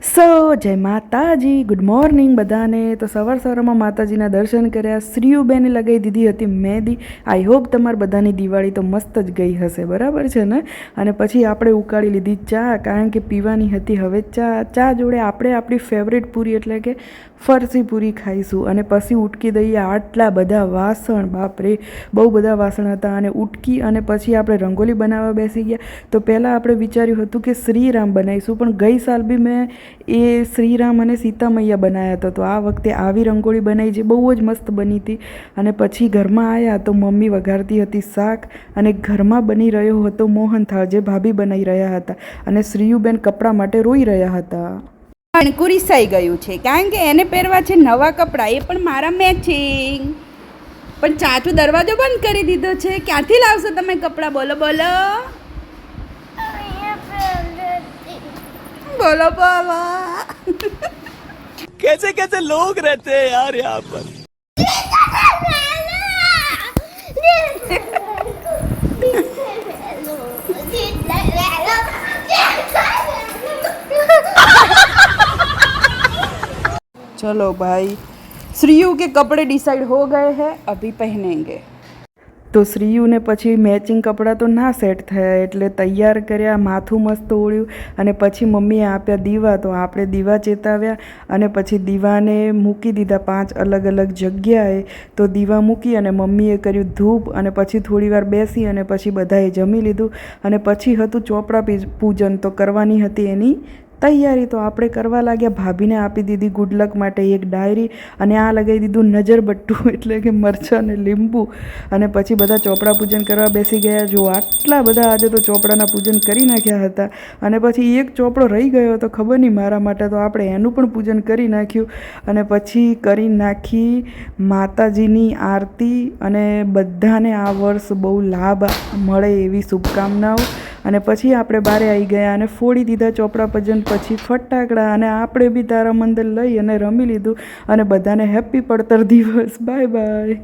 જય માતાજી, good morning બધાને. તો સવારમાં માતાજીના દર્શન કર્યા. શ્રીયુબેને લગાવી દીધી હતી મહેંદી. આઈ હોપ તમારી બધાની દિવાળી તો મસ્ત જ ગઈ હશે, બરાબર છે ને. અને પછી આપણે ઉકાળી લીધી ચા, કારણ કે પીવાની હતી હવે ચા જોડે આપણે આપણી ફેવરેટ પૂરી એટલે કે ફરસી પૂરી ખાઈશું. અને પછી ઉટકી દઈએ આટલા બધા વાસણ, બાપરે બહુ બધા વાસણ હતા. અને ઉટકી અને પછી આપણે રંગોલી બનાવવા બેસી ગયા. તો પહેલાં આપણે વિચાર્યું હતું કે શ્રીરામ બનાવીશું, પણ ગઈ સાલ બી મેં એ શ્રીરામ અને સીતા મૈયા બનાવ્યા હતા. તો આ વખતે આવી રંગોળી બનાવી જે બહુ જ મસ્ત બની હતી. અને પછી ઘરમાં આવ્યા તો મમ્મી વઘારતી હતી શાક, અને ઘરમાં બની રહ્યો હતો મોહનથાળ જે ભાભી બનાવી રહ્યા હતા. અને શ્રીયુબેન કપડાં માટે રોઈ રહ્યા હતા. પાણકું રીસાઈ ગયું છે, કારણ કે એને પહેરવા છે નવા કપડાં, એ પણ મારા મેચિંગ. પણ ચાચુ દરવાજો બંધ કરી દીધો છે. ક્યાંથી લાવશો તમે કપડાં? બોલો બોલો બોલો બોલો. कैसे कैसे लोग रहते हैं यार यहाँ पर. चलो भाई, श्रीयू के कपड़े डिसाइड हो गए हैं, अभी पहनेंगे. તો શ્રીયુને પછી મેચિંગ કપડાં તો ના સેટ થયા, એટલે તૈયાર કર્યા, માથું મસ્ત ઓળ્યું. અને પછી મમ્મીએ આપ્યા દીવા, તો આપણે દીવા ચેતાવ્યા. અને પછી દીવાને મૂકી દીધા 5 અલગ અલગ જગ્યાએ. તો દીવા મૂકી અને મમ્મીએ કર્યું ધૂપ, અને પછી થોડીવાર બેસી અને પછી બધાએ જમી લીધું. અને પછી હતું ચોપડા પૂજન, તો કરવાની હતી એની તૈયારી. તો આપણે કરવા લાગ્યા. ભાભીને આપી દીધી ગુડલક માટે એક ડાયરી, અને આ લગાવી દીધું નજરબટ્ટું એટલે કે મરચાં અને લીંબુ. અને પછી બધા ચોપડા પૂજન કરવા બેસી ગયા. જો આટલા બધા આજે તો ચોપડાના પૂજન કરી નાખ્યા હતા. અને પછી એક ચોપડો રહી ગયો હતો, ખબર નહીં મારા માટે, તો આપણે એનું પણ પૂજન કરી નાખ્યું. અને પછી કરી નાખી માતાજીની આરતી. અને બધાને આ વર્ષ બહુ લાભ મળે એવી શુભકામનાઓ. અને પછી આપણે બહાર આવી ગયા અને ફોડી દીધા ચોપડા પૂજન પછી ફટાકડા. અને આપણે બી તારામંદિર લઈ અને રમી લીધું. અને બધાને હેપી પડતર દિવસ. Bye bye.